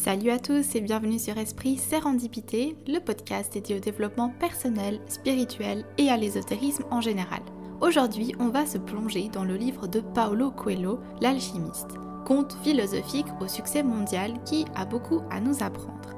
Salut à tous et bienvenue sur Esprit Sérendipité, le podcast dédié au développement personnel, spirituel et à l'ésotérisme en général. Aujourd'hui, on va se plonger dans le livre de Paulo Coelho, L'Alchimiste, conte philosophique au succès mondial qui a beaucoup à nous apprendre.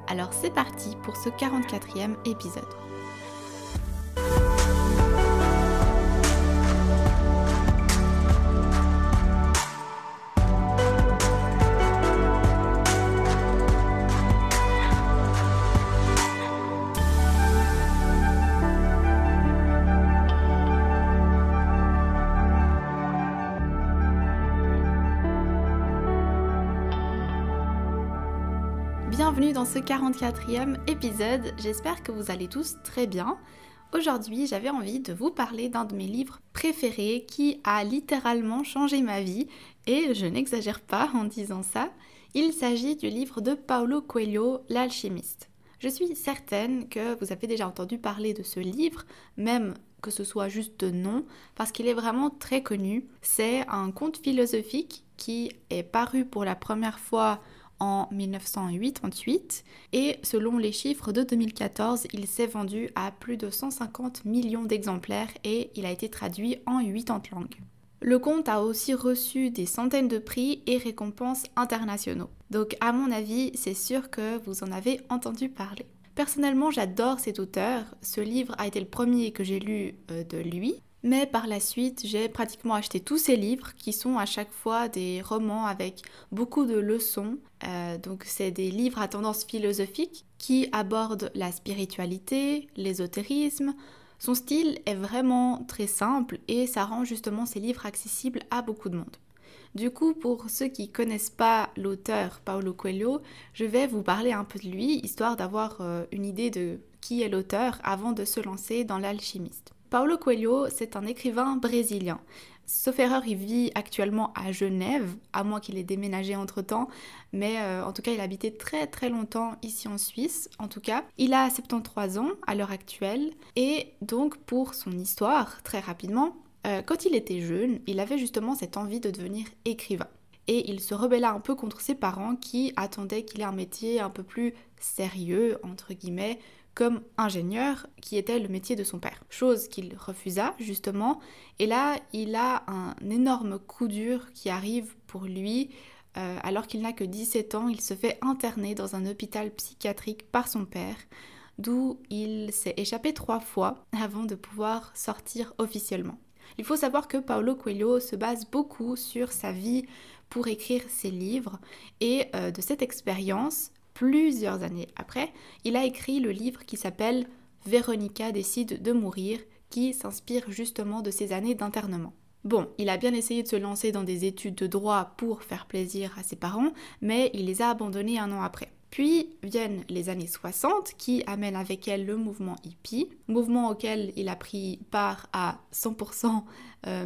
Alors c'est parti pour ce 44e épisode. Bienvenue dans ce 44e épisode, j'espère que vous allez tous très bien. Aujourd'hui, j'avais envie de vous parler d'un de mes livres préférés qui a littéralement changé ma vie, et je n'exagère pas en disant ça. Il s'agit du livre de Paulo Coelho, L'Alchimiste. Je suis certaine que vous avez déjà entendu parler de ce livre, même que ce soit juste de nom, parce qu'il est vraiment très connu. C'est un conte philosophique qui est paru pour la première fois en 1988 et selon les chiffres de 2014, il s'est vendu à plus de 150 millions d'exemplaires et il a été traduit en 80 langues. Le conte a aussi reçu des centaines de prix et récompenses internationaux. Donc à mon avis, c'est sûr que vous en avez entendu parler. Personnellement, j'adore cet auteur. Ce livre a été le premier que j'ai lu de lui. Mais par la suite, j'ai pratiquement acheté tous ces livres qui sont à chaque fois des romans avec beaucoup de leçons. Donc c'est des livres à tendance philosophique qui abordent la spiritualité, l'ésotérisme. Son style est vraiment très simple et ça rend justement ces livres accessibles à beaucoup de monde. Du coup, pour ceux qui ne connaissent pas l'auteur Paulo Coelho, je vais vous parler un peu de lui, histoire d'avoir une idée de qui est l'auteur avant de se lancer dans l'alchimiste. Paulo Coelho, c'est un écrivain brésilien. Sauf erreur, il vit actuellement à Genève, à moins qu'il ait déménagé entre-temps, mais en tout cas, il a habité très très longtemps ici en Suisse. En tout cas, il a 73 ans à l'heure actuelle, et donc pour son histoire, très rapidement, quand il était jeune, il avait justement cette envie de devenir écrivain. Et il se rebella un peu contre ses parents qui attendaient qu'il ait un métier un peu plus sérieux, entre guillemets, comme ingénieur, qui était le métier de son père. Chose qu'il refusa, justement. Et là, il a un énorme coup dur qui arrive pour lui. Alors qu'il n'a que 17 ans, il se fait interner dans un hôpital psychiatrique par son père, d'où il s'est échappé 3 fois avant de pouvoir sortir officiellement. Il faut savoir que Paulo Coelho se base beaucoup sur sa vie pour écrire ses livres et de cette expérience, plusieurs années après, il a écrit le livre qui s'appelle « Véronica décide de mourir » qui s'inspire justement de ses années d'internement. Bon, il a bien essayé de se lancer dans des études de droit pour faire plaisir à ses parents, mais il les a abandonnés 1 an après. Puis viennent les années 60 qui amènent avec elles le mouvement hippie, mouvement auquel il a pris part à 100%,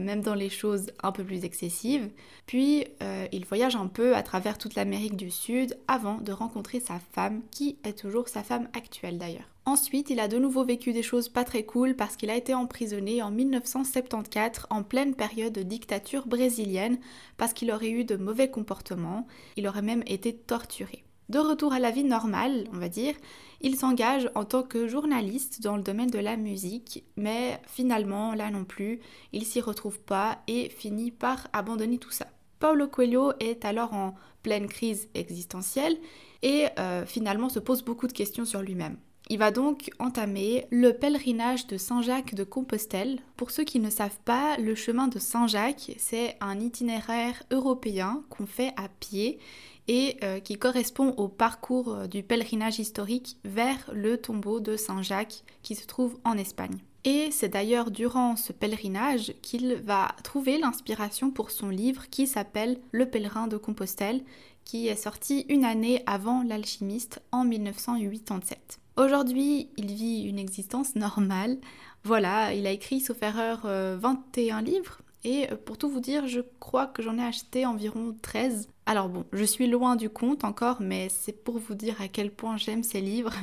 même dans les choses un peu plus excessives. Puis il voyage un peu à travers toute l'Amérique du Sud avant de rencontrer sa femme, qui est toujours sa femme actuelle d'ailleurs. Ensuite, il a de nouveau vécu des choses pas très cool parce qu'il a été emprisonné en 1974 en pleine période de dictature brésilienne parce qu'il aurait eu de mauvais comportements, il aurait même été torturé. De retour à la vie normale, on va dire, il s'engage en tant que journaliste dans le domaine de la musique, mais finalement, là non plus, il s'y retrouve pas et finit par abandonner tout ça. Paulo Coelho est alors en pleine crise existentielle et finalement se pose beaucoup de questions sur lui-même. Il va donc entamer le pèlerinage de Saint-Jacques de Compostelle. Pour ceux qui ne savent pas, le chemin de Saint-Jacques, c'est un itinéraire européen qu'on fait à pied et qui correspond au parcours du pèlerinage historique vers le tombeau de Saint-Jacques qui se trouve en Espagne. Et c'est d'ailleurs durant ce pèlerinage qu'il va trouver l'inspiration pour son livre qui s'appelle « Le pèlerin de Compostelle » qui est sorti 1 année avant l'alchimiste en 1987. Aujourd'hui, il vit une existence normale. Voilà, il a écrit, sauf erreur, 21 livres. Et pour tout vous dire, je crois que j'en ai acheté environ 13. Alors bon, je suis loin du compte encore, mais c'est pour vous dire à quel point j'aime ces livres.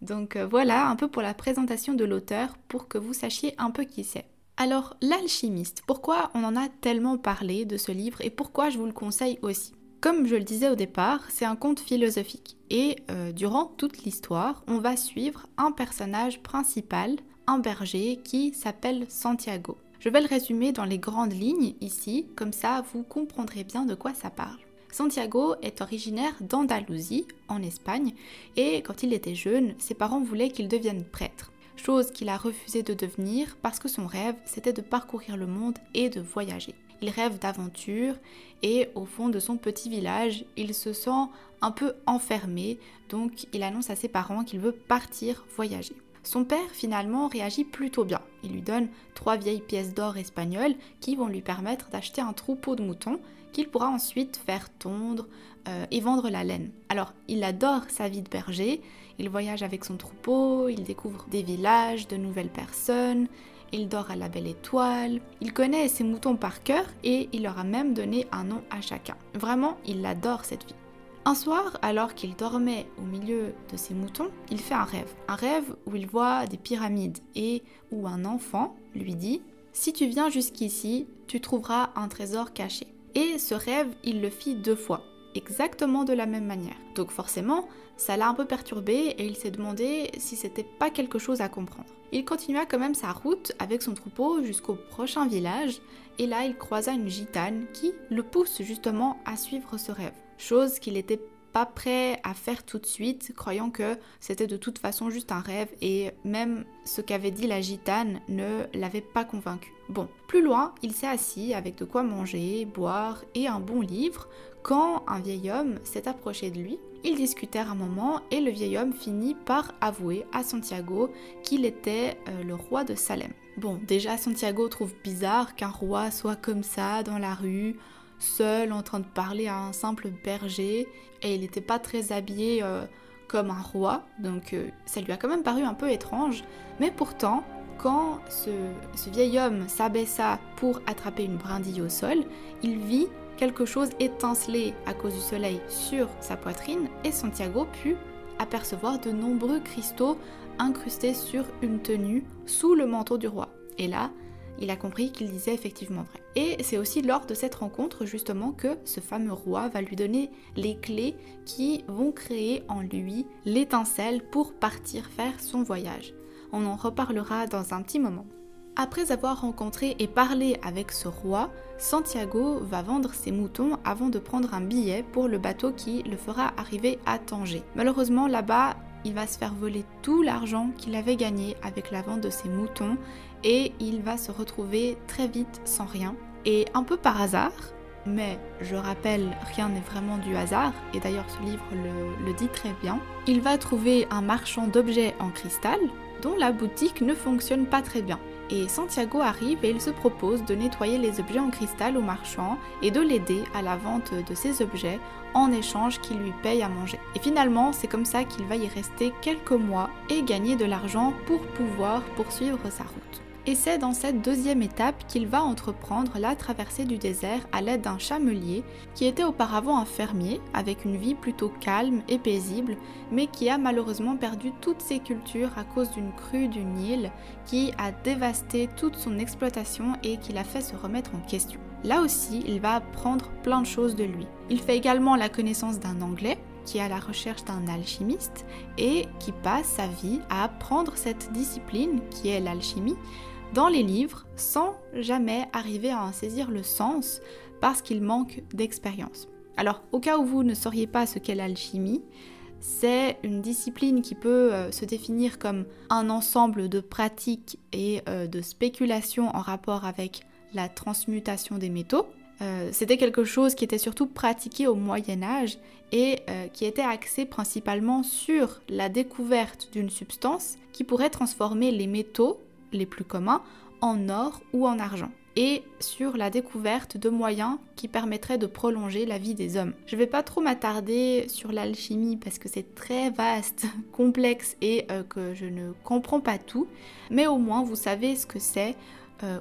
Donc voilà, un peu pour la présentation de l'auteur, pour que vous sachiez un peu qui c'est. Alors, L'Alchimiste, pourquoi on en a tellement parlé de ce livre et pourquoi je vous le conseille aussi ? Comme je le disais au départ, c'est un conte philosophique et durant toute l'histoire, on va suivre un personnage principal, un berger qui s'appelle Santiago. Je vais le résumer dans les grandes lignes ici, comme ça vous comprendrez bien de quoi ça parle. Santiago est originaire d'Andalousie, en Espagne, et quand il était jeune, ses parents voulaient qu'il devienne prêtre, chose qu'il a refusé de devenir parce que son rêve, c'était de parcourir le monde et de voyager. Il rêve d'aventure et au fond de son petit village, il se sent un peu enfermé, donc il annonce à ses parents qu'il veut partir voyager. Son père finalement réagit plutôt bien. Il lui donne 3 vieilles pièces d'or espagnoles qui vont lui permettre d'acheter un troupeau de moutons qu'il pourra ensuite faire tondre et vendre la laine. Alors il adore sa vie de berger, il voyage avec son troupeau, il découvre des villages, de nouvelles personnes, il dort à la belle étoile, il connaît ses moutons par cœur et il leur a même donné un nom à chacun. Vraiment, il adore cette vie. Un soir, alors qu'il dormait au milieu de ses moutons, il fait un rêve où il voit des pyramides et où un enfant lui dit « Si tu viens jusqu'ici, tu trouveras un trésor caché ». Et ce rêve, il le fit 2 fois, exactement de la même manière. Donc forcément, ça l'a un peu perturbé et il s'est demandé si c'était pas quelque chose à comprendre. Il continua quand même sa route avec son troupeau jusqu'au prochain village et là il croisa une gitane qui le pousse justement à suivre ce rêve. Chose qu'il n'était pas prêt à faire tout de suite, croyant que c'était de toute façon juste un rêve et même ce qu'avait dit la gitane ne l'avait pas convaincu. Bon, plus loin, il s'est assis avec de quoi manger, boire et un bon livre quand un vieil homme s'est approché de lui. Ils discutèrent un moment et le vieil homme finit par avouer à Santiago qu'il était le roi de Salem. Bon, déjà Santiago trouve bizarre qu'un roi soit comme ça dans la rue, seul en train de parler à un simple berger, et il n'était pas très habillé comme un roi, donc ça lui a quand même paru un peu étrange. Mais pourtant, quand ce vieil homme s'abaissa pour attraper une brindille au sol, il vit quelque chose étinceler à cause du soleil sur sa poitrine et Santiago put apercevoir de nombreux cristaux incrustés sur une tenue sous le manteau du roi. Et là, il a compris qu'il disait effectivement vrai. Et c'est aussi lors de cette rencontre justement que ce fameux roi va lui donner les clés qui vont créer en lui l'étincelle pour partir faire son voyage. On en reparlera dans un petit moment. Après avoir rencontré et parlé avec ce roi, Santiago va vendre ses moutons avant de prendre un billet pour le bateau qui le fera arriver à Tanger. Malheureusement là-bas, il va se faire voler tout l'argent qu'il avait gagné avec la vente de ses moutons et il va se retrouver très vite sans rien. Et un peu par hasard, mais je rappelle, rien n'est vraiment du hasard, et d'ailleurs ce livre le dit très bien, il va trouver un marchand d'objets en cristal dont la boutique ne fonctionne pas très bien. Et Santiago arrive et il se propose de nettoyer les objets en cristal au marchand et de l'aider à la vente de ces objets en échange qu'il lui paye à manger. Et finalement, c'est comme ça qu'il va y rester quelques mois et gagner de l'argent pour pouvoir poursuivre sa route. Et c'est dans cette deuxième étape qu'il va entreprendre la traversée du désert à l'aide d'un chamelier qui était auparavant un fermier avec une vie plutôt calme et paisible, mais qui a malheureusement perdu toutes ses cultures à cause d'une crue du Nil qui a dévasté toute son exploitation et qui l'a fait se remettre en question. Là aussi, il va apprendre plein de choses de lui. Il fait également la connaissance d'un Anglais qui est à la recherche d'un alchimiste et qui passe sa vie à apprendre cette discipline qui est l'alchimie dans les livres sans jamais arriver à en saisir le sens parce qu'il manque d'expérience. Alors au cas où vous ne sauriez pas ce qu'est l'alchimie, c'est une discipline qui peut se définir comme un ensemble de pratiques et de spéculations en rapport avec la transmutation des métaux. C'était quelque chose qui était surtout pratiqué au Moyen-Âge et qui était axé principalement sur la découverte d'une substance qui pourrait transformer les métaux les plus communs en or ou en argent et sur la découverte de moyens qui permettraient de prolonger la vie des hommes. Je ne vais pas trop m'attarder sur l'alchimie parce que c'est très vaste, complexe et que je ne comprends pas tout, mais au moins vous savez ce que c'est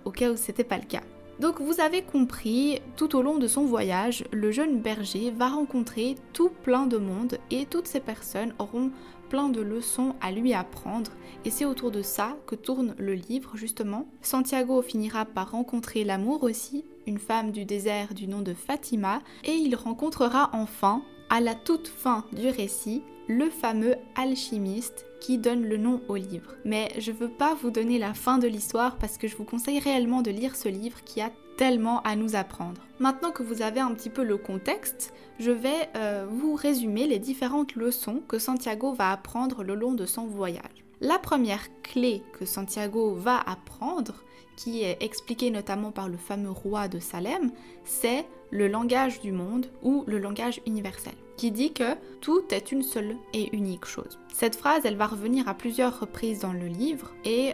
au cas où ce n'était pas le cas. Donc vous avez compris, tout au long de son voyage, le jeune berger va rencontrer tout plein de monde et toutes ces personnes auront plein de leçons à lui apprendre et c'est autour de ça que tourne le livre justement. Santiago finira par rencontrer l'amour aussi, une femme du désert du nom de Fatima, et il rencontrera enfin, à la toute fin du récit, le fameux alchimiste qui donne le nom au livre. Mais je veux pas vous donner la fin de l'histoire parce que je vous conseille réellement de lire ce livre qui a tellement à nous apprendre. Maintenant que vous avez un petit peu le contexte, je vais vous résumer les différentes leçons que Santiago va apprendre le long de son voyage. La première clé que Santiago va apprendre, qui est expliquée notamment par le fameux roi de Salem, c'est le langage du monde ou le langage universel, qui dit que tout est une seule et unique chose. Cette phrase, elle va revenir à plusieurs reprises dans le livre et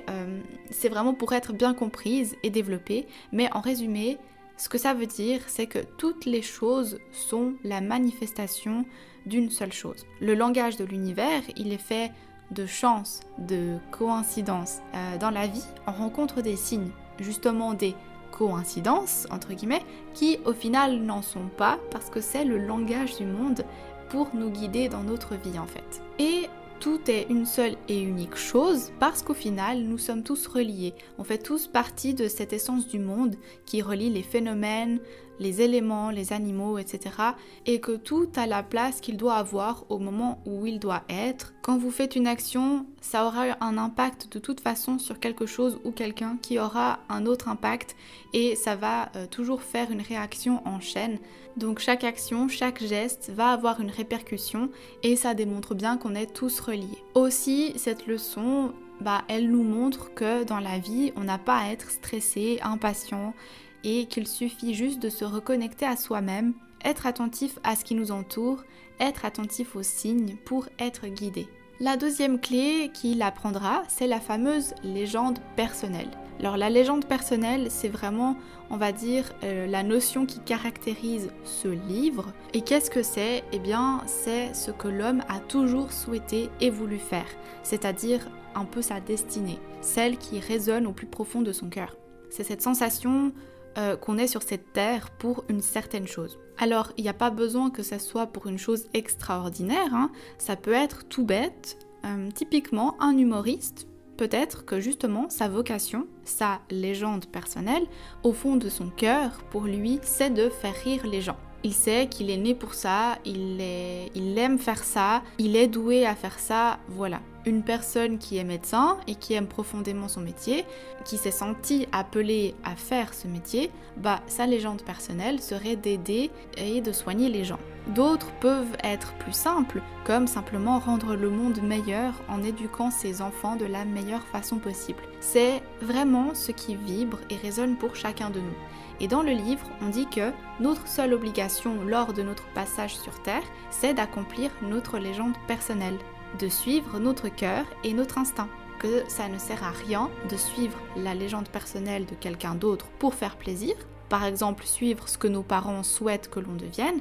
c'est vraiment pour être bien comprise et développée, mais en résumé, ce que ça veut dire, c'est que toutes les choses sont la manifestation d'une seule chose. Le langage de l'univers, il est fait de chance, de coïncidence. Dans la vie, on rencontre des signes, justement des coïncidences, entre guillemets, qui au final n'en sont pas parce que c'est le langage du monde pour nous guider dans notre vie en fait. Et tout est une seule et unique chose parce qu'au final, nous sommes tous reliés. On fait tous partie de cette essence du monde qui relie les phénomènes, les éléments, les animaux, etc. Et que tout a la place qu'il doit avoir au moment où il doit être. Quand vous faites une action, ça aura un impact de toute façon sur quelque chose ou quelqu'un qui aura un autre impact et ça va toujours faire une réaction en chaîne. Donc chaque action, chaque geste va avoir une répercussion et ça démontre bien qu'on est tous reliés. Aussi, cette leçon, elle nous montre que dans la vie, on n'a pas à être stressé, impatient, et qu'il suffit juste de se reconnecter à soi-même, être attentif à ce qui nous entoure, être attentif aux signes pour être guidé. La deuxième clé qu'il apprendra, c'est la fameuse légende personnelle. Alors la légende personnelle, c'est vraiment, on va dire, la notion qui caractérise ce livre. Et qu'est-ce que c'est ? Eh bien, c'est ce que l'homme a toujours souhaité et voulu faire, c'est-à-dire un peu sa destinée, celle qui résonne au plus profond de son cœur. C'est cette sensation qu'on est sur cette terre pour une certaine chose. Alors, il n'y a pas besoin que ça soit pour une chose extraordinaire, hein. Ça peut être tout bête, typiquement un humoriste, peut-être que justement sa vocation, sa légende personnelle, au fond de son cœur, pour lui, c'est de faire rire les gens. Il sait qu'il est né pour ça, il aime faire ça, il est doué à faire ça, voilà. Une personne qui est médecin et qui aime profondément son métier, qui s'est sentie appelée à faire ce métier, sa légende personnelle serait d'aider et de soigner les gens. D'autres peuvent être plus simples, comme simplement rendre le monde meilleur en éduquant ses enfants de la meilleure façon possible. C'est vraiment ce qui vibre et résonne pour chacun de nous. Et dans le livre, on dit que notre seule obligation lors de notre passage sur Terre, c'est d'accomplir notre légende personnelle, de suivre notre cœur et notre instinct. Que ça ne sert à rien de suivre la légende personnelle de quelqu'un d'autre pour faire plaisir, par exemple suivre ce que nos parents souhaitent que l'on devienne,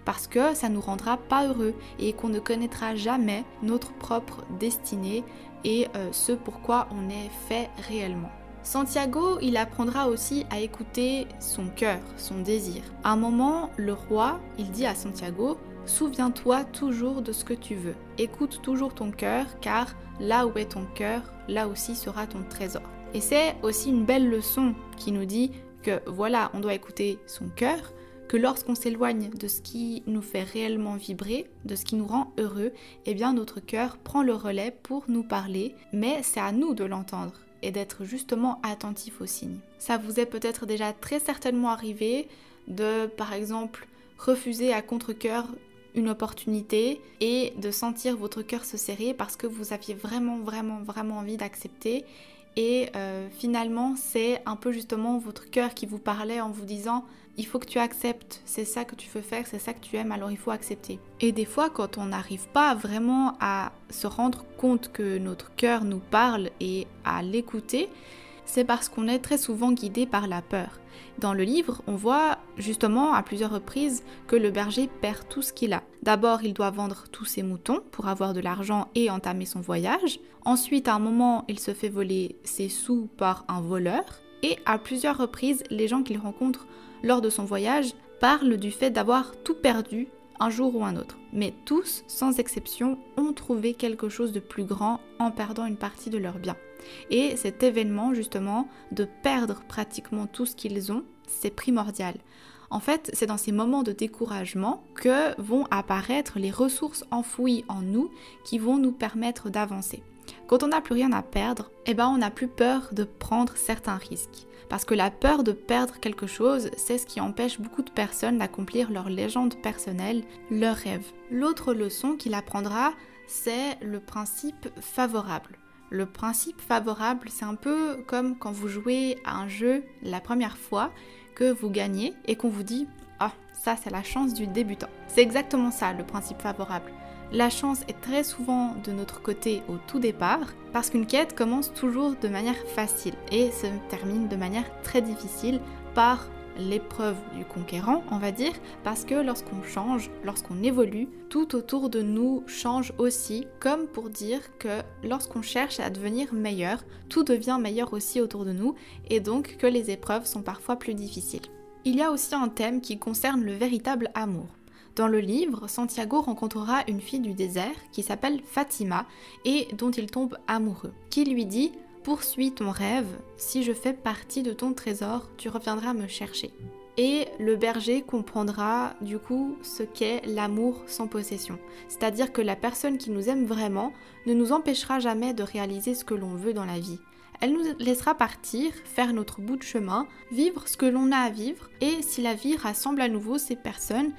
parce que ça ne nous rendra pas heureux et qu'on ne connaîtra jamais notre propre destinée et ce pourquoi on est fait réellement. Santiago, il apprendra aussi à écouter son cœur, son désir. À un moment, le roi, il dit à Santiago, « Souviens-toi toujours de ce que tu veux. Écoute toujours ton cœur, car là où est ton cœur, là aussi sera ton trésor. » Et c'est aussi une belle leçon qui nous dit que voilà, on doit écouter son cœur, que lorsqu'on s'éloigne de ce qui nous fait réellement vibrer, de ce qui nous rend heureux, eh bien notre cœur prend le relais pour nous parler, mais c'est à nous de l'entendre et d'être justement attentif aux signes. Ça vous est peut-être déjà très certainement arrivé de, par exemple, refuser à contre-cœur une opportunité et de sentir votre cœur se serrer parce que vous aviez vraiment envie d'accepter et finalement c'est un peu justement votre cœur qui vous parlait en vous disant il faut que tu acceptes, c'est ça que tu veux faire, c'est ça que tu aimes, alors il faut accepter. Et des fois quand on n'arrive pas vraiment à se rendre compte que notre cœur nous parle et à l'écouter, c'est parce qu'on est très souvent guidé par la peur. Dans le livre, on voit justement à plusieurs reprises que le berger perd tout ce qu'il a. D'abord, il doit vendre tous ses moutons pour avoir de l'argent et entamer son voyage. Ensuite, à un moment, il se fait voler ses sous par un voleur. Et à plusieurs reprises, les gens qu'il rencontre lors de son voyage parlent du fait d'avoir tout perdu un jour ou un autre. Mais tous, sans exception, ont trouvé quelque chose de plus grand en perdant une partie de leurs biens. Et cet événement, justement, de perdre pratiquement tout ce qu'ils ont, c'est primordial. En fait, c'est dans ces moments de découragement que vont apparaître les ressources enfouies en nous qui vont nous permettre d'avancer. Quand on n'a plus rien à perdre, on n'a plus peur de prendre certains risques. Parce que la peur de perdre quelque chose, c'est ce qui empêche beaucoup de personnes d'accomplir leur légende personnelle, leurs rêves. L'autre leçon qu'il apprendra, c'est le principe favorable. Le principe favorable, c'est un peu comme quand vous jouez à un jeu la première fois que vous gagnez et qu'on vous dit « Ah, ça c'est la chance du débutant ». C'est exactement ça le principe favorable. La chance est très souvent de notre côté au tout départ parce qu'une quête commence toujours de manière facile et se termine de manière très difficile par l'épreuve du conquérant, on va dire, parce que lorsqu'on change, lorsqu'on évolue, tout autour de nous change aussi, comme pour dire que lorsqu'on cherche à devenir meilleur, tout devient meilleur aussi autour de nous et donc que les épreuves sont parfois plus difficiles. Il y a aussi un thème qui concerne le véritable amour. Dans le livre, Santiago rencontrera une fille du désert qui s'appelle Fatima et dont il tombe amoureux, qui lui dit « Poursuis ton rêve, si je fais partie de ton trésor, tu reviendras me chercher ». Et le berger comprendra du coup ce qu'est l'amour sans possession. C'est-à-dire que la personne qui nous aime vraiment ne nous empêchera jamais de réaliser ce que l'on veut dans la vie. Elle nous laissera partir, faire notre bout de chemin, vivre ce que l'on a à vivre et si la vie rassemble à nouveau ces personnes,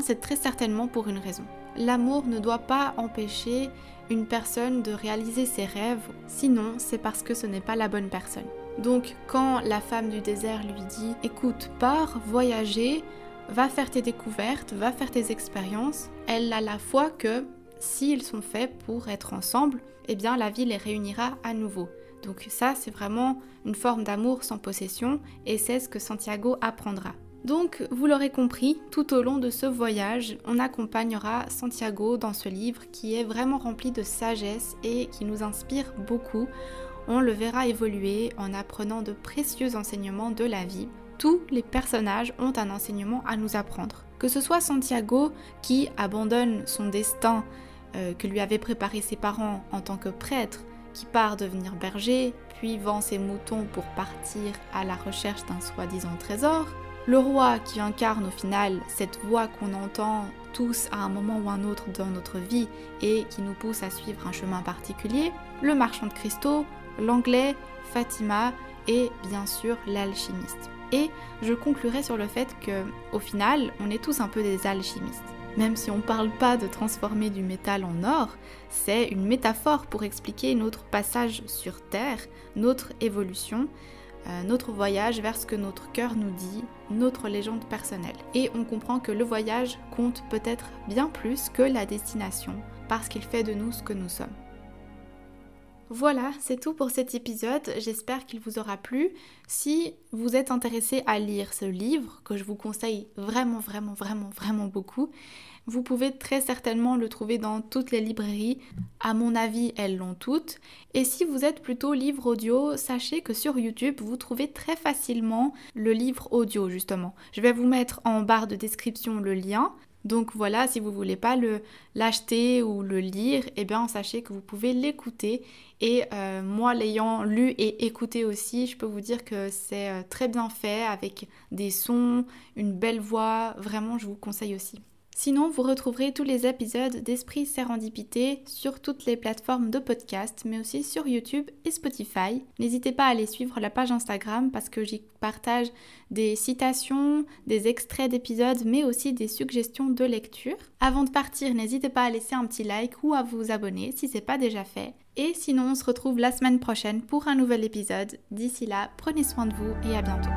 c'est très certainement pour une raison. L'amour ne doit pas empêcher une personne de réaliser ses rêves, sinon c'est parce que ce n'est pas la bonne personne. Donc quand la femme du désert lui dit « Écoute, pars voyager, va faire tes découvertes, va faire tes expériences », elle a la foi que s'ils sont faits pour être ensemble, la vie les réunira à nouveau. Donc ça c'est vraiment une forme d'amour sans possession et c'est ce que Santiago apprendra. Donc, vous l'aurez compris, tout au long de ce voyage, on accompagnera Santiago dans ce livre qui est vraiment rempli de sagesse et qui nous inspire beaucoup. On le verra évoluer en apprenant de précieux enseignements de la vie. Tous les personnages ont un enseignement à nous apprendre. Que ce soit Santiago qui abandonne son destin que lui avaient préparé ses parents en tant que prêtre, qui part devenir berger, puis vend ses moutons pour partir à la recherche d'un soi-disant trésor. Le roi qui incarne au final cette voix qu'on entend tous à un moment ou un autre dans notre vie et qui nous pousse à suivre un chemin particulier. Le marchand de cristaux, l'anglais, Fatima et bien sûr l'alchimiste. Et je conclurai sur le fait que, au final, on est tous un peu des alchimistes. Même si on ne parle pas de transformer du métal en or, c'est une métaphore pour expliquer notre passage sur Terre, notre évolution, notre voyage vers ce que notre cœur nous dit, notre légende personnelle. Et on comprend que le voyage compte peut-être bien plus que la destination, parce qu'il fait de nous ce que nous sommes. Voilà, c'est tout pour cet épisode, j'espère qu'il vous aura plu. Si vous êtes intéressé à lire ce livre, que je vous conseille vraiment beaucoup, vous pouvez très certainement le trouver dans toutes les librairies. À mon avis, elles l'ont toutes. Et si vous êtes plutôt livre audio, sachez que sur YouTube, vous trouvez très facilement le livre audio justement. Je vais vous mettre en barre de description le lien. Donc voilà, si vous voulez pas l'acheter ou le lire, sachez que vous pouvez l'écouter. Et moi, l'ayant lu et écouté aussi, je peux vous dire que c'est très bien fait, avec des sons, une belle voix. Vraiment, je vous conseille aussi. Sinon, vous retrouverez tous les épisodes d'Esprit Sérendipité sur toutes les plateformes de podcast, mais aussi sur YouTube et Spotify. N'hésitez pas à aller suivre la page Instagram parce que j'y partage des citations, des extraits d'épisodes, mais aussi des suggestions de lecture. Avant de partir, n'hésitez pas à laisser un petit like ou à vous abonner si ce n'est pas déjà fait. Et sinon, on se retrouve la semaine prochaine pour un nouvel épisode. D'ici là, prenez soin de vous et à bientôt.